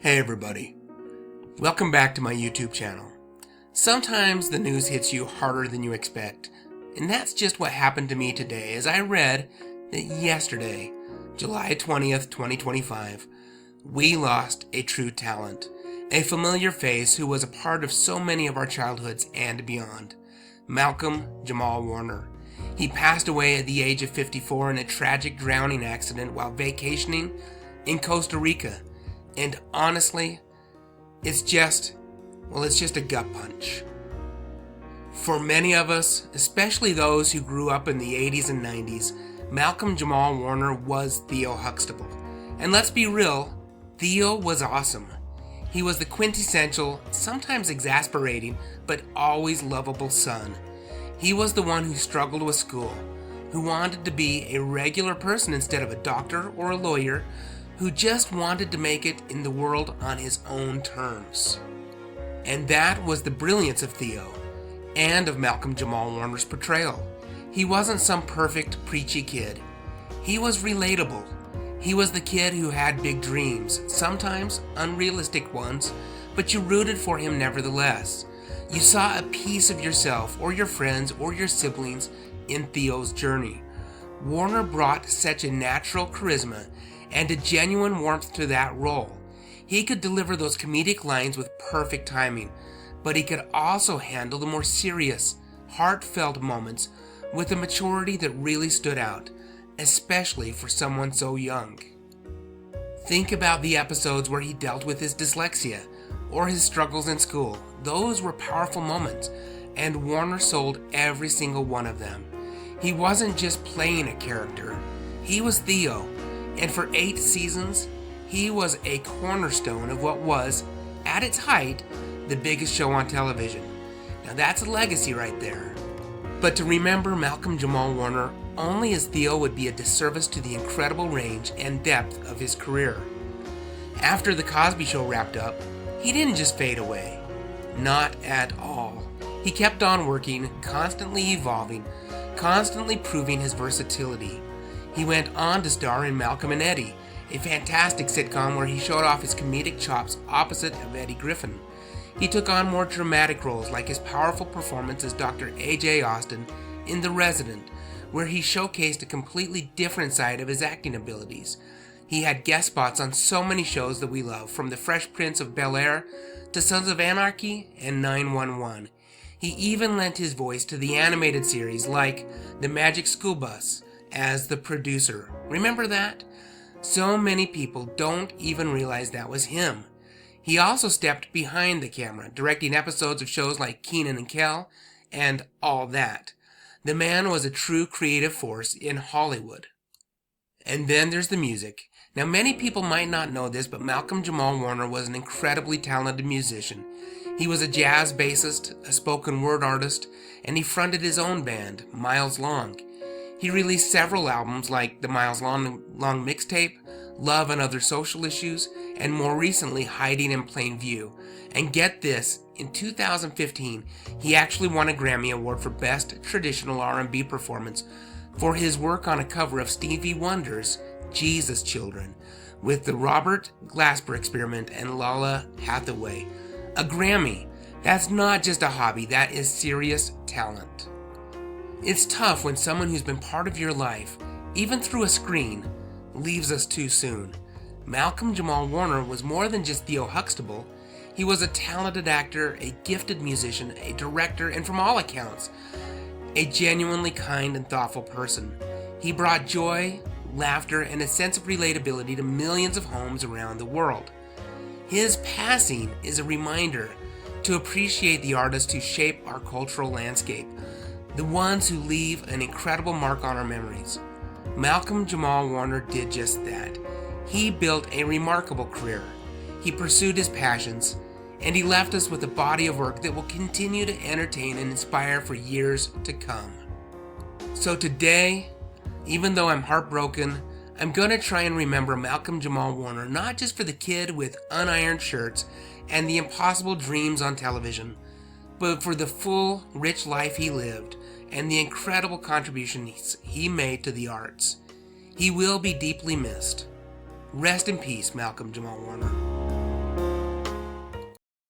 Hey everybody, welcome back to my YouTube channel. Sometimes the news hits you harder than you expect, and that's just what happened to me today as I read that yesterday, July 20th, 2025, we lost a true talent, a familiar face who was a part of so many of our childhoods and beyond, Malcolm-Jamal Warner. He passed away at the age of 54 in a tragic drowning accident while vacationing in Costa Rica. And honestly, it's just a gut punch. For many of us, especially those who grew up in the 80s and 90s, Malcolm-Jamal Warner was Theo Huxtable. And let's be real, Theo was awesome. He was the quintessential, sometimes exasperating, but always lovable son. He was the one who struggled with school, who wanted to be a regular person instead of a doctor or a lawyer, who just wanted to make it in the world on his own terms. And that was the brilliance of Theo, and of Malcolm-Jamal Warner's portrayal. He wasn't some perfect, preachy kid. He was relatable. He was the kid who had big dreams, sometimes unrealistic ones, but you rooted for him nevertheless. You saw a piece of yourself, or your friends, or your siblings in Theo's journey. Warner brought such a natural charisma and a genuine warmth to that role. He could deliver those comedic lines with perfect timing, but he could also handle the more serious, heartfelt moments with a maturity that really stood out, especially for someone so young. Think about the episodes where he dealt with his dyslexia or his struggles in school. Those were powerful moments, and Warner sold every single one of them. He wasn't just playing a character, he was Theo. And for 8 seasons, he was a cornerstone of what was, at its height, the biggest show on television. Now that's a legacy right there. But to remember Malcolm-Jamal Warner only as Theo would be a disservice to the incredible range and depth of his career. After the Cosby Show wrapped up, he didn't just fade away. Not at all. He kept on working, constantly evolving, constantly proving his versatility. He went on to star in Malcolm and Eddie, a fantastic sitcom where he showed off his comedic chops opposite of Eddie Griffin. He took on more dramatic roles like his powerful performance as Dr. A.J. Austin in The Resident, where he showcased a completely different side of his acting abilities. He had guest spots on so many shows that we love, from The Fresh Prince of Bel-Air to Sons of Anarchy and 911. He even lent his voice to the animated series like The Magic School Bus as the producer. Remember that? So many people don't even realize that was him. He also stepped behind the camera, directing episodes of shows like Kenan and Kel and All That. The man was a true creative force in Hollywood. And then there's the music. Now many people might not know this, but Malcolm-Jamal Warner was an incredibly talented musician. He was a jazz bassist, a spoken word artist, and he fronted his own band, Miles Long. He released several albums like the Miles Long Mixtape, Love and Other Social Issues, and more recently Hiding in Plain View. And get this, in 2015, he actually won a Grammy Award for Best Traditional R&B Performance for his work on a cover of Stevie Wonder's Jesus Children with the Robert Glasper Experiment and Lala Hathaway. A Grammy. That's not just a hobby, that is serious talent. It's tough when someone who's been part of your life, even through a screen, leaves us too soon. Malcolm-Jamal Warner was more than just Theo Huxtable. He was a talented actor, a gifted musician, a director, and from all accounts, a genuinely kind and thoughtful person. He brought joy, laughter, and a sense of relatability to millions of homes around the world. His passing is a reminder to appreciate the artists who shape our cultural landscape, the ones who leave an incredible mark on our memories. Malcolm-Jamal Warner did just that. He built a remarkable career. He pursued his passions, and he left us with a body of work that will continue to entertain and inspire for years to come. So today, even though I'm heartbroken, I'm gonna try and remember Malcolm-Jamal Warner, not just for the kid with unironed shirts and the impossible dreams on television, but for the full, rich life he lived and the incredible contributions he made to the arts. He will be deeply missed. Rest in peace, Malcolm-Jamal Warner.